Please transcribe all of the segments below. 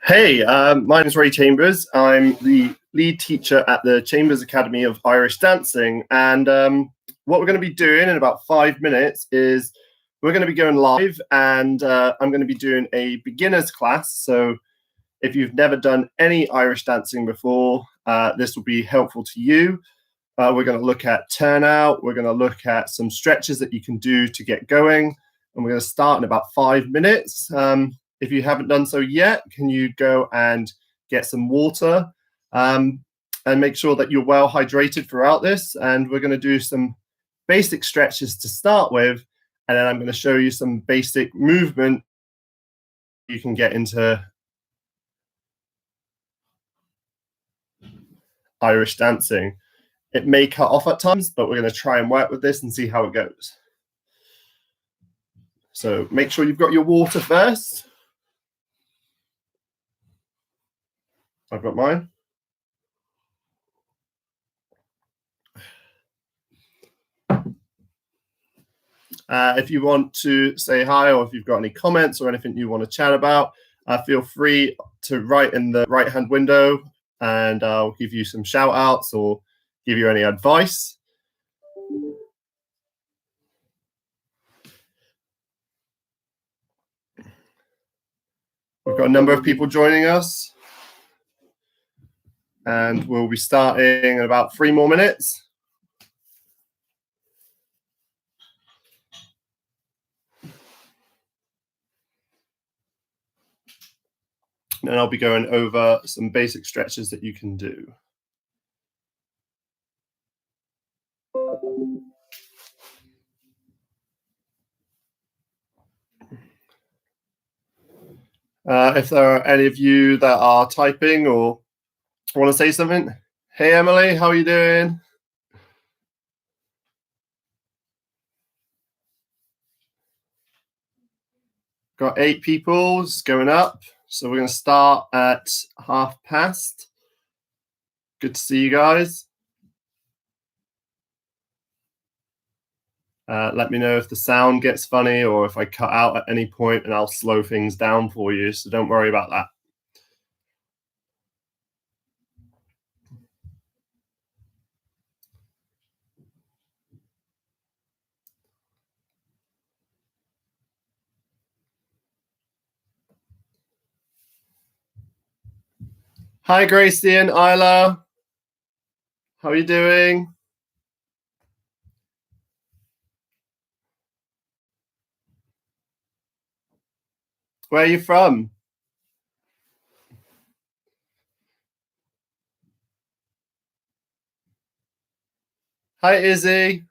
Hey, my name is Ray Chambers. I'm the lead teacher at the Chambers Academy of Irish Dancing. And what we're going to be doing in about 5 minutes is we're going to be going live, and I'm going to be doing a beginner's class. So if you've never done any Irish dancing before, this will be helpful to you. We're going to look at turnout. We're going to look at some stretches that you can do to get going. And we're going to start in about 5 minutes. If you haven't done so yet, can you go and get some water and make sure that you're well hydrated throughout this? And we're going to do some basic stretches to start with, and then I'm going to show you some basic movement you can get into Irish dancing. It may cut off at times, but we're going to try and work with this and see how it goes. So make sure you've got your water first. I've got mine. If you want to say hi, or if you've got any comments or anything you want to chat about, feel free to write in the right-hand window, and I'll give you some shout outs or give you any advice. We've got a number of people joining us, and we'll be starting in about 3 more minutes. And I'll be going over some basic stretches that you can do. If there are any of you that are typing or want to say something, hey Emily, how are you doing? Got 8 people, it's going up. So we're going to start at past. Good to see you guys. Let me know if the sound gets funny or if I cut out at any point, and I'll slow things down for you. So don't worry about that. Hi, Gracie and Isla. How are you doing? Where are you from? Hi, Izzy.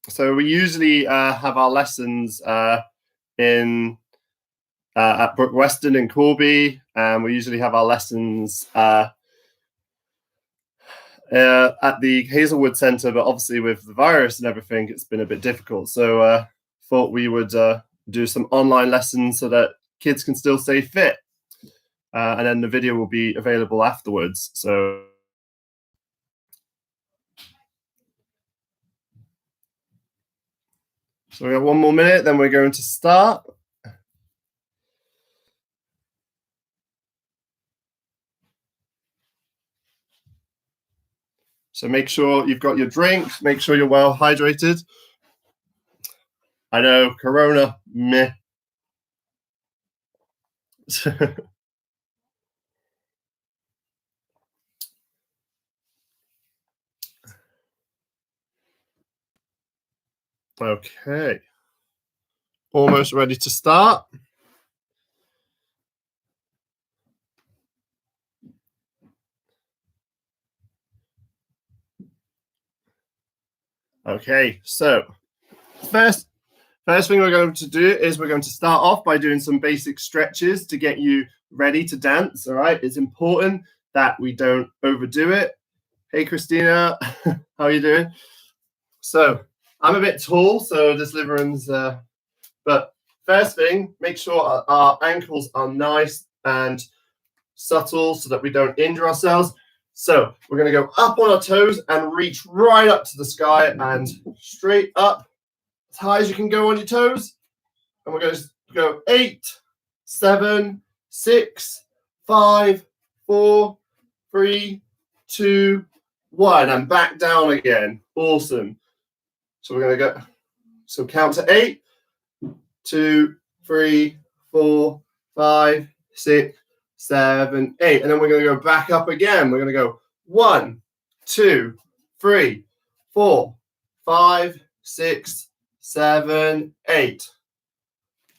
So we usually have our lessons in at Brook Weston in Corby, and we usually have our lessons at the Hazelwood Centre, but obviously with the virus and everything, it's been a bit difficult. So thought we would do some online lessons so that kids can still stay fit, and then the video will be available afterwards. So we got 1 more minute, then we're going to start. So make sure you've got your drink, make sure you're well hydrated. I know, Corona, meh. Okay. Almost ready to start. Okay, so first thing we're going to do is we're going to start off by doing some basic stretches to get you ready to dance. All right, it's important that we don't overdo it. Hey, Christina, how are you doing? So I'm a bit tall, so this livering's, but first thing, make sure our ankles are nice and subtle so that we don't injure ourselves. So we're going to go up on our toes and reach right up to the sky and straight up as high as you can go on your toes. And we're going to go 8, 7, 6, 5, 4, 3, 2, 1, and back down again. Awesome. So we're going to go, so count to 8, 2, 3, 4, 5, 6, 7, 8. And then we're going to go back up again. We're going to go 1, 2, 3, 4, 5, 6, 7, 8.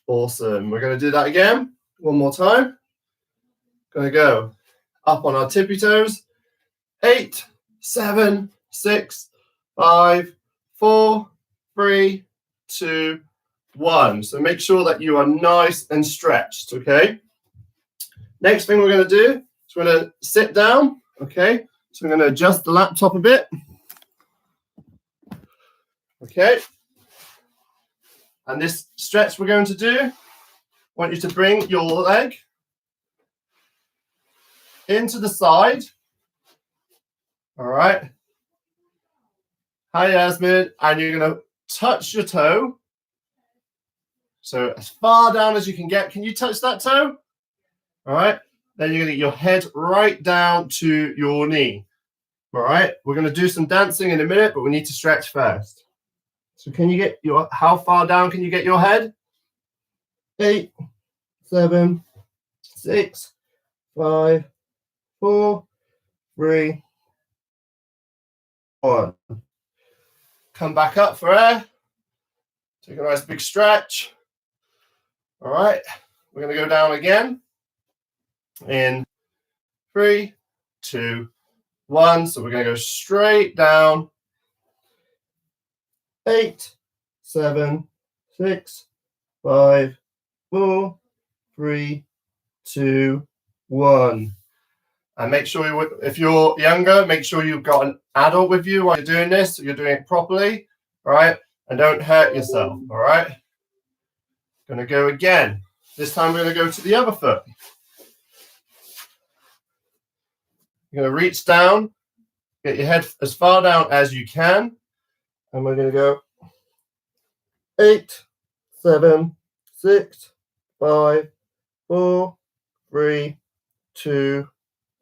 Awesome. We're going to do that again. One more time. Going to go up on our tippy toes. 8, 7, 6, 5, 4, 3, 2, 1. So make sure that you are nice and stretched, okay? Next thing we're going to do is we're going to sit down, okay? So I'm going to adjust the laptop a bit. Okay. And this stretch we're going to do, I want you to bring your leg into the side. All right. Hi, Yasmin. And you're going to touch your toe. So as far down as you can get. Can you touch that toe? All right. Then you're going to get your head right down to your knee. All right. We're going to do some dancing in a minute, but we need to stretch first. So can you get your, how far down can you get your head? 8, 7, 6, 5, 4, 3, 1. Come back up for air. Take a nice big stretch. All right. We're going to go down again. In 3, 2, 1. So we're going to go straight down. 8, 7, 6, 5, 4, 3, 2, 1. And make sure if you're younger, make sure you've got an adult with you while you're doing this, so you're doing it properly, all right? And don't hurt yourself, all right? Going to go again. This time we're going to go to the other foot. You're going to reach down, get your head as far down as you can. And we're going to go 8, 7, 6, 5, 4, 3, 2,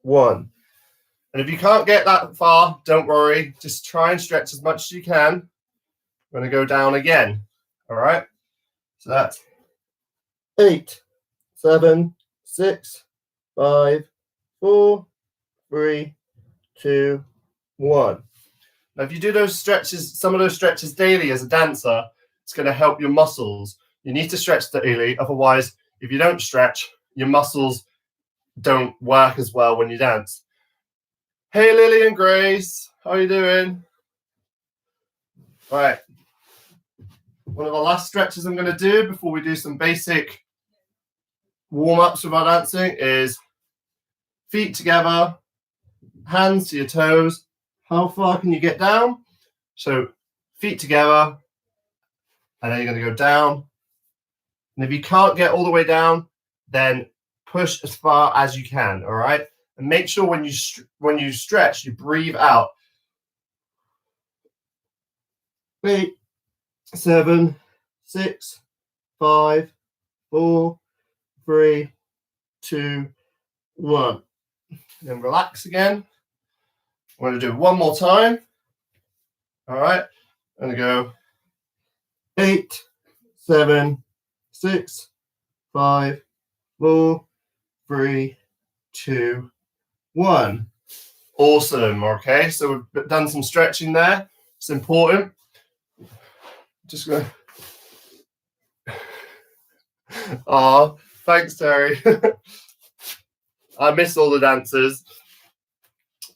1. And if you can't get that far, don't worry. Just try and stretch as much as you can. We're going to go down again. All right. So that's 8, 7, 6, 5, 4, 3, 2, 1. Now, if you do those stretches, some of those stretches daily as a dancer, it's going to help your muscles. You need to stretch daily. Otherwise, if you don't stretch, your muscles don't work as well when you dance. Hey, Lily and Grace. How are you doing? All right. One of the last stretches I'm going to do before we do some basic warm-ups with our dancing is feet together, hands to your toes. How far can you get down? So feet together, and then you're going to go down. And if you can't get all the way down, then push as far as you can, all right? And make sure when you stretch, you breathe out. 8, 7, 6, 5, 4, 3, 2, 1. Then relax again. We're going to do it one more time. All right. I'm going to go 8, 7, 6, 5, 4, 3, 2, 1. Awesome. Okay. So we've done some stretching there. It's important. Just going to. Oh, thanks, Terry. I miss all the dancers.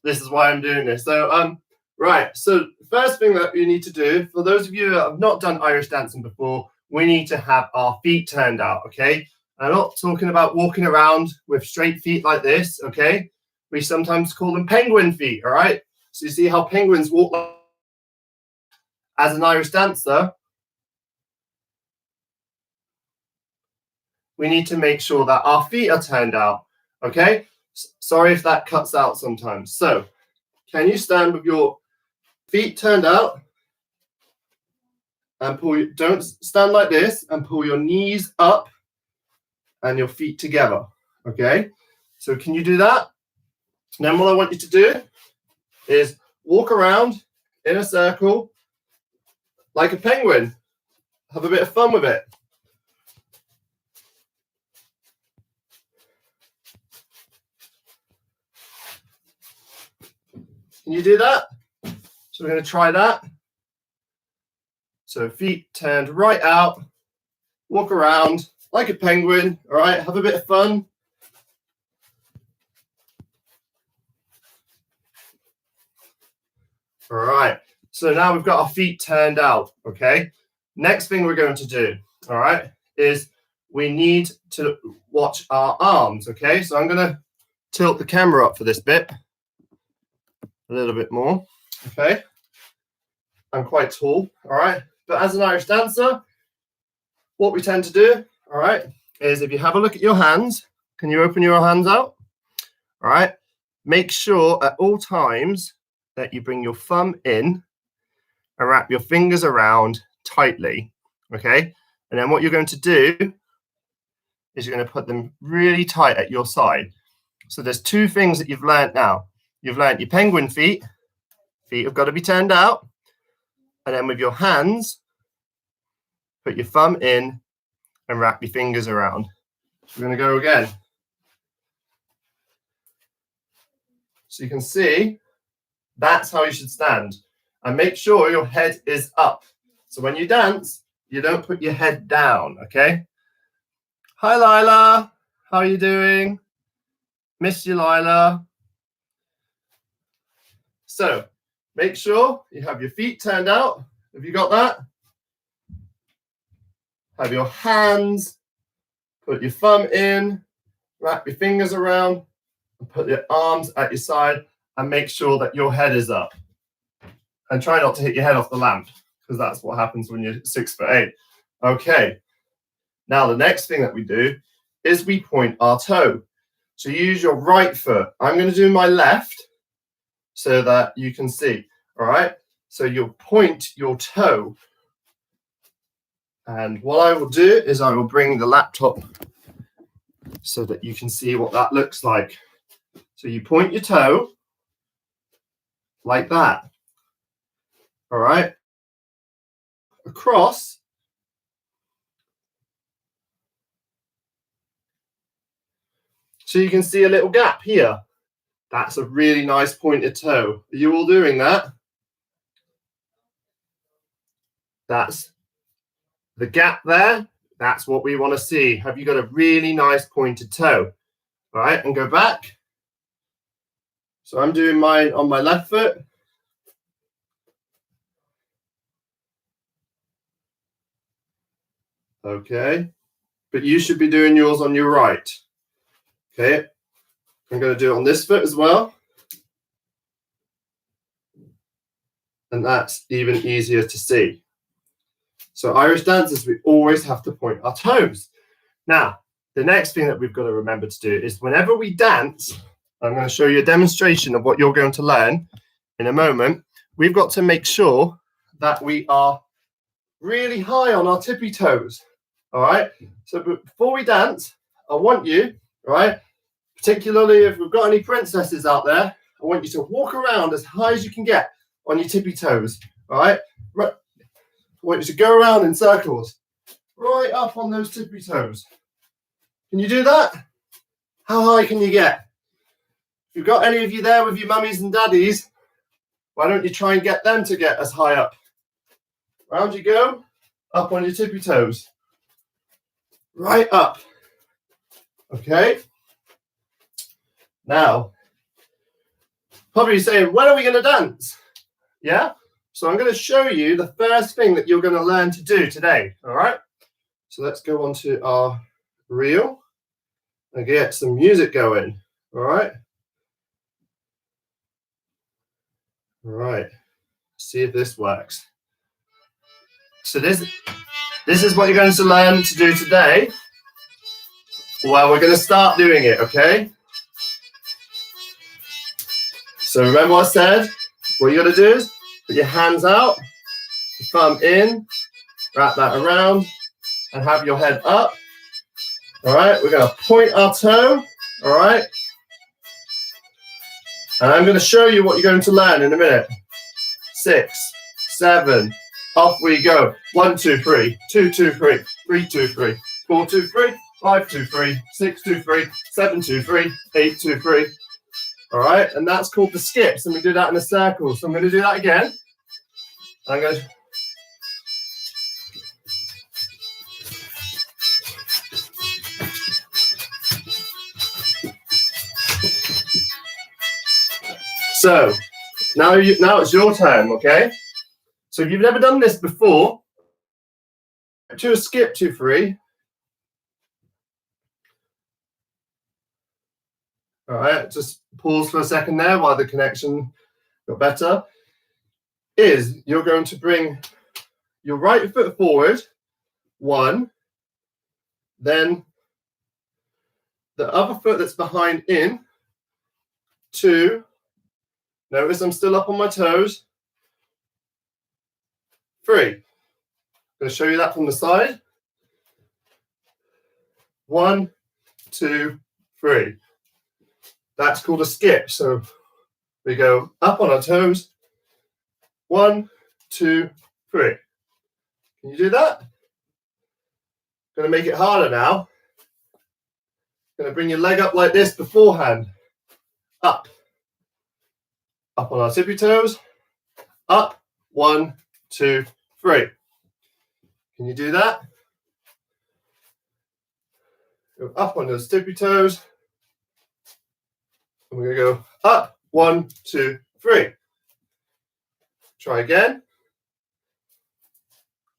This is why I'm doing this. So, right. So, first thing that you need to do, for those of you that have not done Irish dancing before, we need to have our feet turned out. Okay. I'm not talking about walking around with straight feet like this. Okay. We sometimes call them penguin feet. All right. So you see how penguins walk. As an Irish dancer, we need to make sure that our feet are turned out. Okay. Sorry if that cuts out sometimes. So, can you stand with your feet turned out and don't stand like this, and pull your knees up and your feet together, okay? So can you do that? And then what I want you to do is walk around in a circle like a penguin. Have a bit of fun with it. Can you do that? So we're going to try that. So feet turned right out, walk around like a penguin, all right? Have a bit of fun. All right, so now we've got our feet turned out, okay? Next thing we're going to do, all right, is we need to watch our arms, okay? So I'm going to tilt the camera up for this bit a little bit more, okay? I'm quite tall, all right? But as an Irish dancer, what we tend to do, all right, is if you have a look at your hands, can you open your hands out? All right, make sure at all times that you bring your thumb in and wrap your fingers around tightly, okay? And then what you're going to do is you're going to put them really tight at your side. So there's two things that you've learned now. You've learned your penguin feet. Feet have got to be turned out. And then with your hands, put your thumb in and wrap your fingers around. We're going to go again. So you can see that's how you should stand. And make sure your head is up. So when you dance, you don't put your head down, okay? Hi, Lila. How are you doing? Miss you, Lila. So make sure you have your feet turned out. Have you got that? Have your hands, put your thumb in, wrap your fingers around, and put your arms at your side, and make sure that your head is up. And try not to hit your head off the lamp, because that's what happens when you're 6'8". Okay. Now the next thing that we do is we point our toe. So use your right foot. I'm going to do my left so that you can see. All right. So you'll point your toe. And what I will do is I will bring the laptop so that you can see what that looks like. So you point your toe like that. All right. Across. So you can see a little gap here. That's a really nice pointed toe. Are you all doing that? That's the gap there. That's what we want to see. Have you got a really nice pointed toe? All right, and go back. So I'm doing mine on my left foot. Okay, but you should be doing yours on your right. Okay, I'm going to do it on this foot as well. And that's even easier to see. So Irish dancers, we always have to point our toes. Now, the next thing that we've got to remember to do is whenever we dance, I'm going to show you a demonstration of what you're going to learn in a moment. We've got to make sure that we are really high on our tippy toes. All right. So before we dance, I want you, all right, particularly if we've got any princesses out there, I want you to walk around as high as you can get on your tippy toes. All right. I want you to go around in circles, right up on those tippy toes. Can you do that? How high can you get? If you've got any of you there with your mummies and daddies, why don't you try and get them to get as high up? Round you go, up on your tippy toes. Right up. Okay. Now, probably saying, when are we going to dance? Yeah? So I'm going to show you the first thing that you're going to learn to do today. All right? So let's go on to our reel and get some music going. All right? All right. See if this works. So this is what you're going to learn to do today. Well, we're going to start doing it, okay? So remember what I said? What you got to do is put your hands out, your thumb in, wrap that around, and have your head up. All right, we're going to point our toe. All right. And I'm going to show you what you're going to learn in a minute. 6, 7, off we go. 1, 2, 3, 2, 2, 3, 3, 2, 3, 4, 2, 3, 5, 2, 3, 6, 2, 3, 7, 2, 3, 8, 2, 3. All right, and that's called the skips, and we do that in a circle. So I'm going to do that again. I'm going to... So now it's your turn, okay? So if you've never done this before, 2 skip, 2 3. All right, just pause for a second there while the connection got better. You're going to bring your right foot forward, 1, then the other foot that's behind in, 2. Notice I'm still up on my toes. 3. I'm going to show you that from the side. 1, 2, 3. That's called a skip. So we go up on our toes. 1, 2, 3. Can you do that? Going to make it harder now. Going to bring your leg up like this beforehand. Up. Up on our tippy toes. Up. 1, 2, 3. Can you do that? Go up on those tippy toes. And we're going to go up. 1, 2, 3. Try again.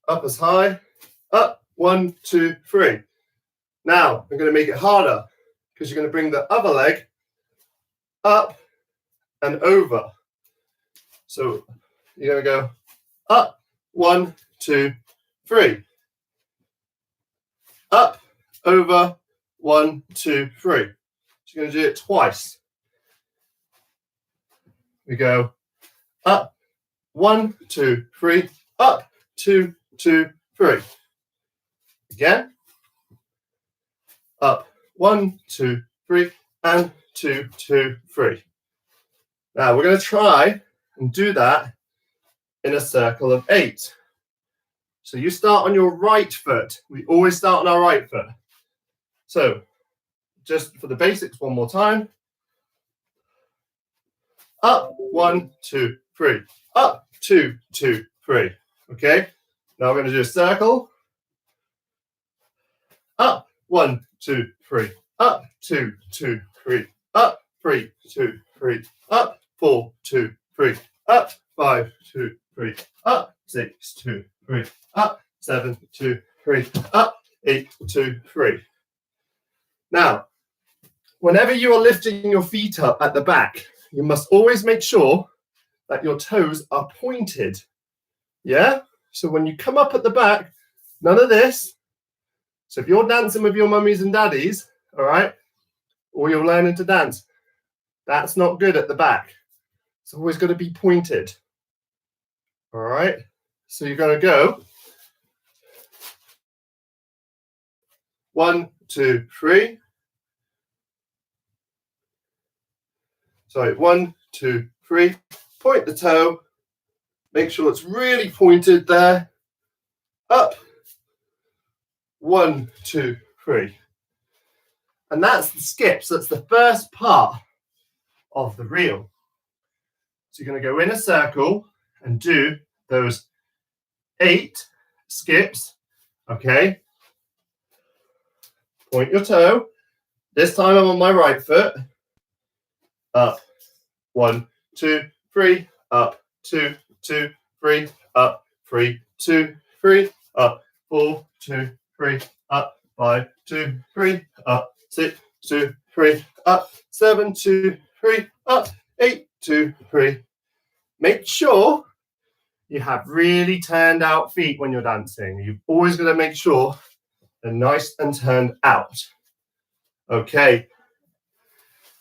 Up as high. Up. 1, 2, 3. Now I'm going to make it harder because you're going to bring the other leg up and over. So you're going to go up. 1, 2, 3. Up, over, 1, 2, 3. So you're going to do it twice. We go up, 1, 2, 3, up, 2, 2, 3. Again. Up, 1, 2, 3, and 2, 2, 3. Now we're going to try and do that in a circle of 8. So you start on your right foot. We always start on our right foot. So just for the basics one more time. Up, 1, 2, 3. Up, 2, 2, 3. Okay. Now we're going to do a circle. Up, 1, 2, 3. Up, 2, 2, 3. Up, 3, 2, 3. Up, 4, 2, 3. Up, 5, 2, 3. Up, 6, 2, 3. Up, 7, 2, 3. Up, 8, 2, 3. Now, whenever you are lifting your feet up at the back, you must always make sure that your toes are pointed. Yeah? So when you come up at the back, none of this. So if you're dancing with your mummies and daddies, all right, or you're learning to dance, that's not good at the back. It's always got to be pointed. All right? So you're going to go 1, 2, 3. Sorry, 1, 2, 3. Point the toe. Make sure it's really pointed there. Up. 1, 2, 3. And that's the skips. That's the first part of the reel. So you're going to go in a circle and do those 8 skips. Okay. Point your toe. This time I'm on my right foot. Up. 1, 2, 3. Up. 2, 2, 3. Up. 3, 2, 3. Up. 4, 2, 3. Up. 5, 2, 3. Up. 6, 2, 3. Up. 7, 2, 3. Up. 8, 2, 3. Make sure you have really turned out feet when you're dancing. You've always got to make sure they're nice and turned out. Okay.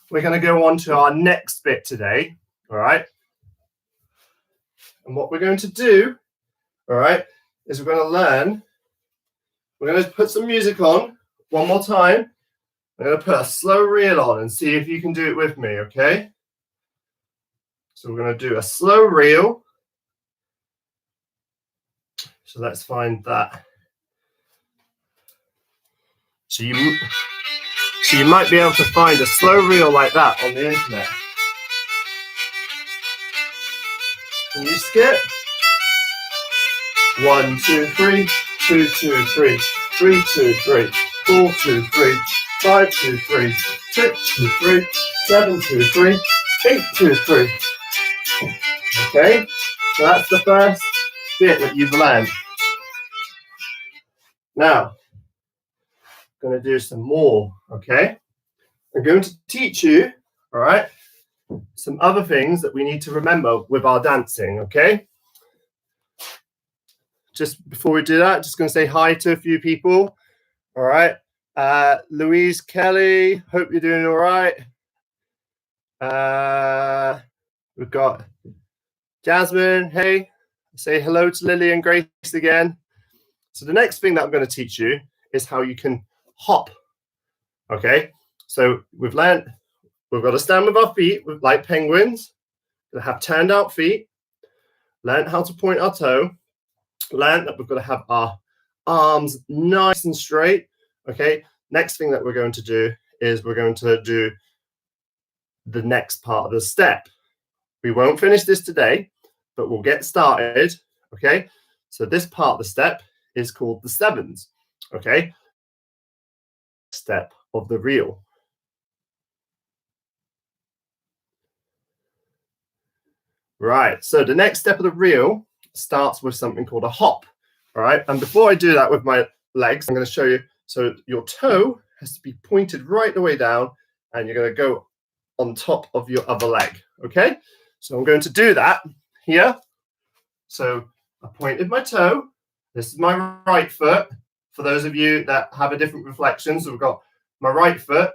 We're going to go on to our next bit today, All right. And what we're going to do, all right, is we're going to put some music on one more time. I'm going to put a slow reel on and see if you can do it with me, okay? So we're going to do a slow reel. So let's find that. So you might be able to find a slow reel like that on the internet. Can you skip? 1, 2, 3, 2, 2, 3, 3, 2, 3, 4, 2, 3, 5, 2, 3, 6, 2, 3, 7, 2, 3, 8, 2, 3. Okay, so that's the first bit that you've learned. Now, I'm going to do some more, okay? I'm going to teach you, all right, some other things that we need to remember with our dancing, okay? Just before we do that, just going to say hi to a few people, all right? Louise Kelly, hope you're doing all right. We've got Jasmine, hey, say hello to Lily and Grace again. So the next thing that I'm going to teach you is how you can hop, okay? So we've got to stand with our feet like penguins, we'll have turned out feet, learn how to point our toe, learn that we've got to have our arms nice and straight, okay? Next thing that we're going to do is we're going to do the next part of the step. We won't finish this today, but we'll get started, okay? So this part of the step is called the sevens, okay? Step of the reel. Right, so the next step of the reel starts with something called a hop, all right? And before I do that with my legs, I'm going to show you. So your toe has to be pointed right the way down, and you're going to go on top of your other leg, okay? So I'm going to do that here. So I pointed my toe. This is my right foot. For those of you that have a different reflection, so we've got my right foot.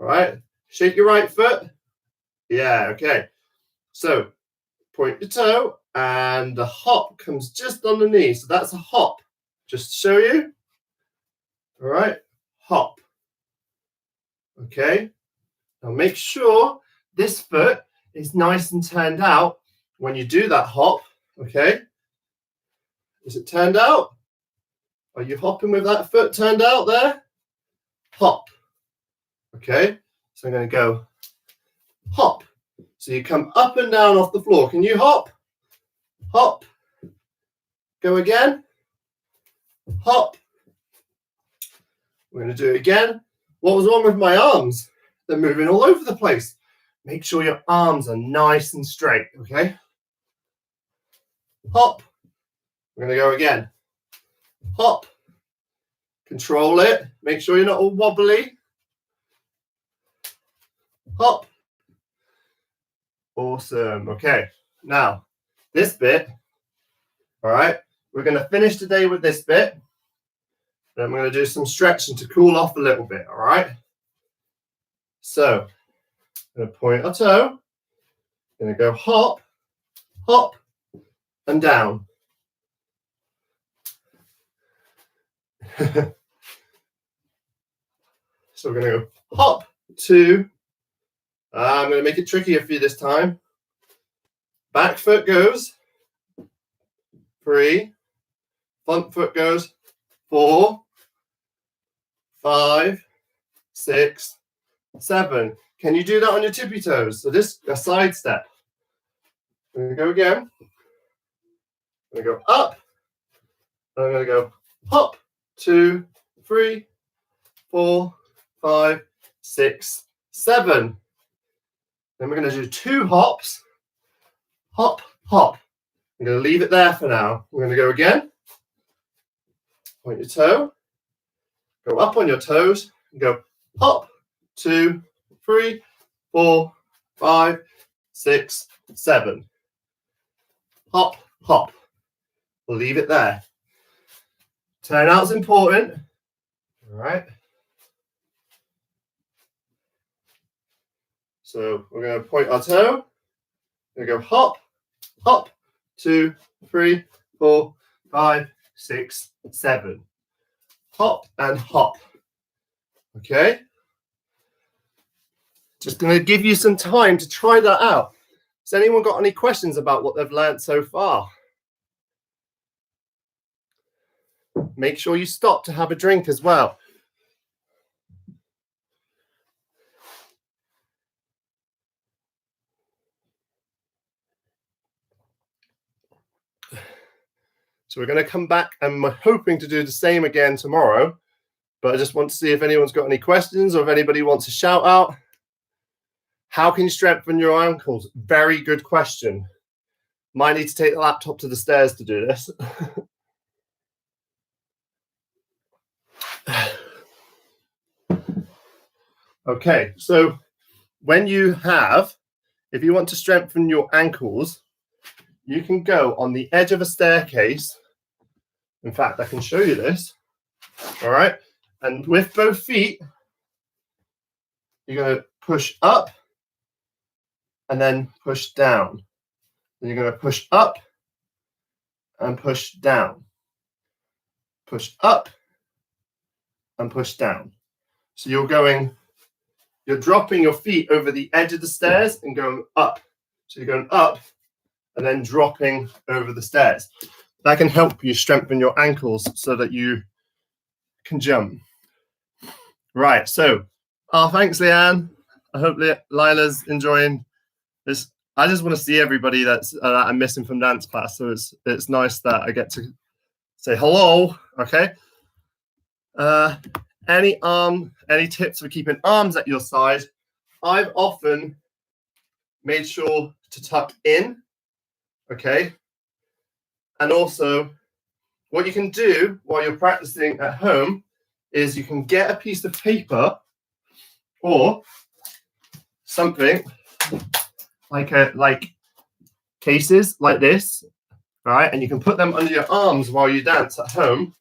All right, shake your right foot. Yeah, okay. So point your toe, and the hop comes just underneath. So that's a hop. Just to show you. All right, hop. Okay. Now make sure this foot is nice and turned out when you do that hop. Okay. Is it turned out? Are you hopping with that foot turned out there? Hop. Okay. So I'm going to go hop. So you come up and down off the floor. Can you hop? Hop. Go again. Hop. We're going to do it again. What was wrong with my arms? They're moving all over the place. Make sure your arms are nice and straight, okay? Hop. We're going to go again. Hop. Control it. Make sure you're not all wobbly. Hop. Awesome. Okay. Now, this bit, all right, we're going to finish today with this bit. Then we're going to do some stretching to cool off a little bit, all right? So, I'm going to point our toe. I'm going to go hop, hop, and down. So we're going to go hop, 2. I'm going to make it trickier for you this time. Back foot goes 3. Front foot goes 4, 5, 6, 7. Can you do that on your tippy toes? So this a side step. I'm going to go again. I'm going to go up. And I'm going to go hop, 2, 3, 4, 5, 6, 7. Then we're going to do 2 hops. Hop, hop. I'm going to leave it there for now. We're going to go again. Point your toe. Go up on your toes. And go hop, 2, 3, 4, 5, 6, 7. Hop, hop. We'll leave it there. Turnout's important. All right. So we're going to point our toe. We're going to go hop, hop, 2, 3, 4, 5, 6, 7. Hop and hop. Okay. Just going to give you some time to try that out. Has anyone got any questions about what they've learned so far? Make sure you stop to have a drink as well. So we're going to come back and we're hoping to do the same again tomorrow. But I just want to see if anyone's got any questions or if anybody wants to shout out. How can you strengthen your ankles? Very good question. Might need to take the laptop to the stairs to do this. Okay, so when you have, if you want to strengthen your ankles, you can go on the edge of a staircase. In fact, I can show you this. All right. And with both feet, you're going to push up and then push down. Then you're going to push up and push down. Push up and push down. So you're dropping your feet over the edge of the stairs and going up. So you're going up and then dropping over the stairs. That can help you strengthen your ankles so that you can jump. Right, so, thanks, Leanne. I hope Lila's enjoying this. I just want to see everybody that I'm missing from dance class, so it's nice that I get to say hello, okay? Any tips for keeping arms at your side? I've often made sure to tuck in, okay? And also, what you can do while you're practicing at home is you can get a piece of paper or something like cases like this, right? And you can put them under your arms while you dance at home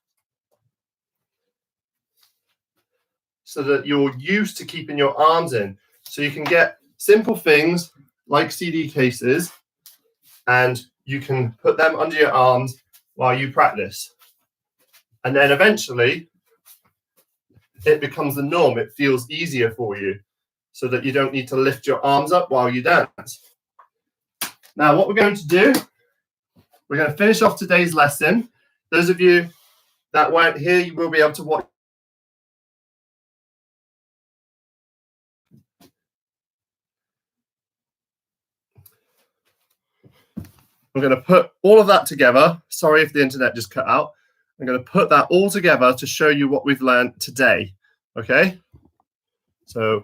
so that you're used to keeping your arms in. So you can get simple things like CD cases and you can put them under your arms while you practice. And then eventually it becomes the norm. It feels easier for you so that you don't need to lift your arms up while you dance. Now, what we're going to do, we're going to finish off today's lesson. Those of you that weren't here, you will be able to watch. I'm going to put all of that together. Sorry if the internet just cut out. I'm going to put that all together to show you what we've learned today. Okay? So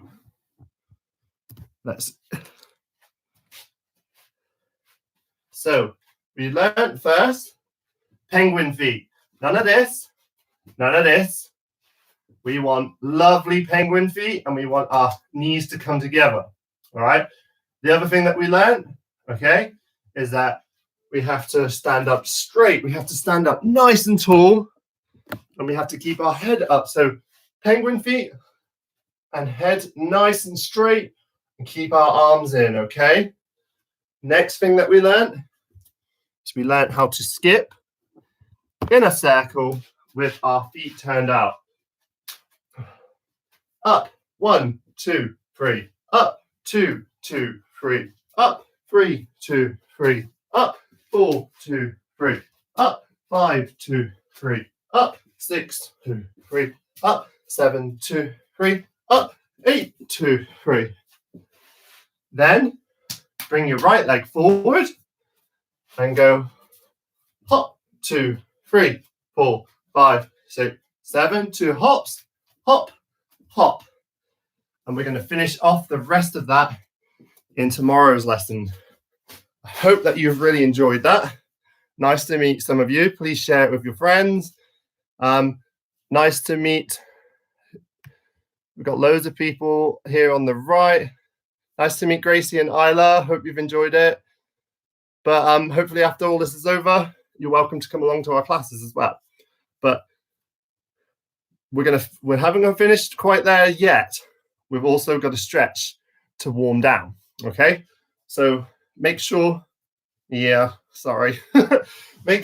we learned first penguin feet. None of this. None of this. We want lovely penguin feet and we want our knees to come together. All right? The other thing that we learned, okay, is that we have to stand up straight. We have to stand up nice and tall. And we have to keep our head up. So penguin feet and head nice and straight. And keep our arms in, okay? Next thing that we learned is we learned how to skip in a circle with our feet turned out. Up, 1, 2, 3. Up, 2, 2, 3. Up, 3, 2, 3. Up, 4, 2, 3. Up, 5, 2, 3. Up, 6, 2, 3. Up, 7, 2, 3. Up, 8, 2, 3. Then bring your right leg forward and go hop, 2, 3, 4, 5, 6, 7. 2 hops, hop, hop. And we're going to finish off the rest of that in tomorrow's lesson. I hope that you've really enjoyed that. Nice to meet some of you. Please share it with your friends. Nice to meet. We've got loads of people here on the right. Nice to meet Gracie and Isla. Hope you've enjoyed it. But hopefully after all this is over, you're welcome to come along to our classes as well. But we haven't finished quite there yet. We've also got to stretch. to warm down. Okay, so make sure, make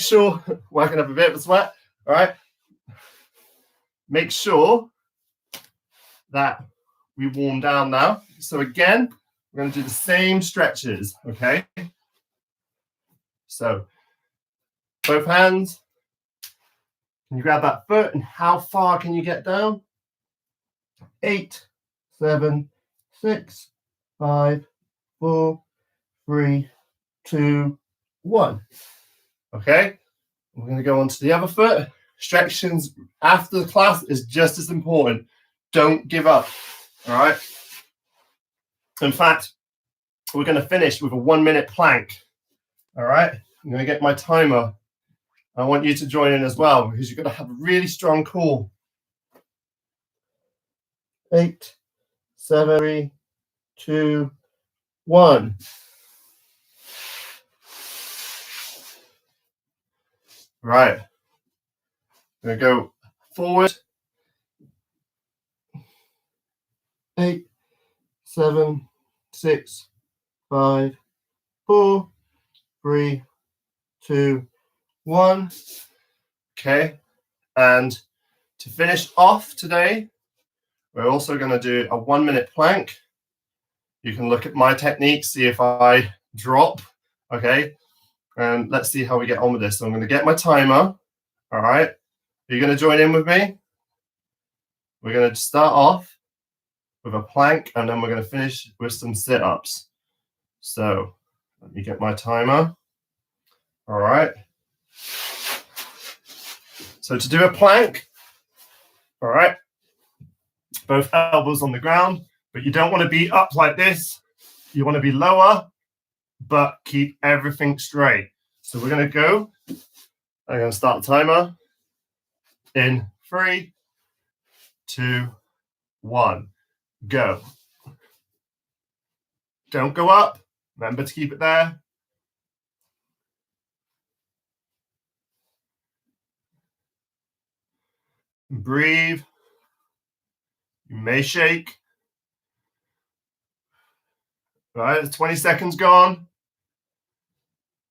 sure, working up a bit of a sweat. All right, make sure that we warm down now. So again, we're going to do the same stretches. Okay, so both hands. Can you grab that foot, and how far can you get down? 8, 7, 6, 5, 4, 3, 2, 1. Okay, we're going to go on to the other foot. Stretches after the class is just as important. Don't give up. All right. In fact, we're going to finish with a 1-minute plank. All right. I'm going to get my timer. I want you to join in as well because you're going to have a really strong core. 8, 7, 3, 2, 1. Right. I'm going to go forward. 8, 7, 6, 5, 4, 3, 2, 1. Okay. And to finish off today, we're also going to do a 1-minute plank. You can look at my technique, see if I drop. Okay. And let's see how we get on with this. So I'm going to get my timer. All right. Are you going to join in with me? We're going to start off with a plank, and then we're going to finish with some sit-ups. So let me get my timer. All right. So to do a plank, all right, both elbows on the ground, but you don't want to be up like this. You want to be lower, but keep everything straight. So we're going to go. I'm going to start the timer in 3, 2, 1. Go. Don't go up. Remember to keep it there. Breathe. You may shake. Right, 20 seconds gone.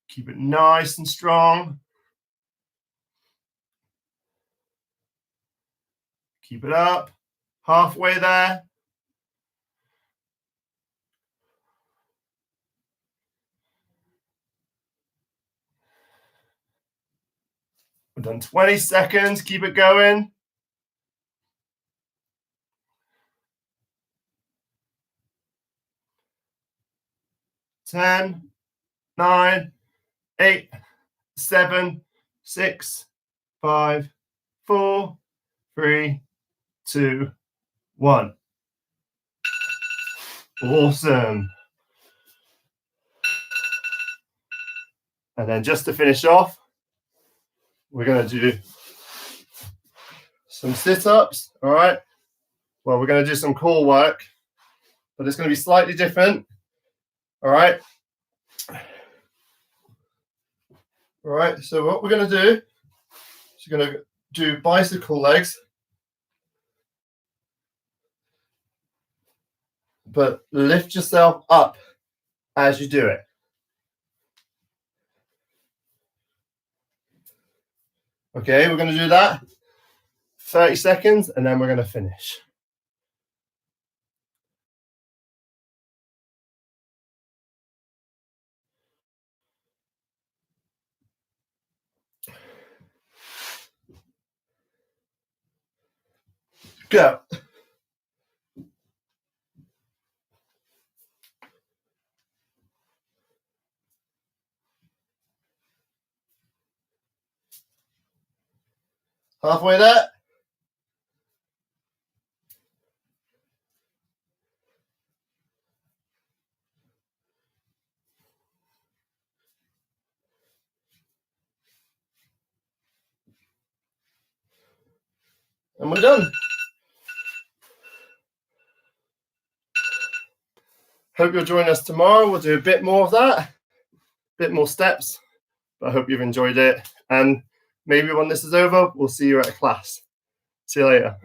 Keep it nice and strong. Keep it up. Halfway there. We've done 20 seconds. Keep it going. 10, 9, 8, 7, 6, 5, 4, 3, 2, 1. Awesome. And then just to finish off, we're going to do some sit-ups. All right. Well, we're going to do some core work, but it's going to be slightly different. All right. All right. So what we're going to do is we're going to do bicycle legs, but lift yourself up as you do it. Okay, we're going to do that 30 seconds, and then we're going to finish. Go. Halfway there. And we're done. Hope you'll join us tomorrow. We'll do a bit more of that, a bit more steps, but I hope you've enjoyed it. And maybe when this is over, we'll see you at a class. See you later.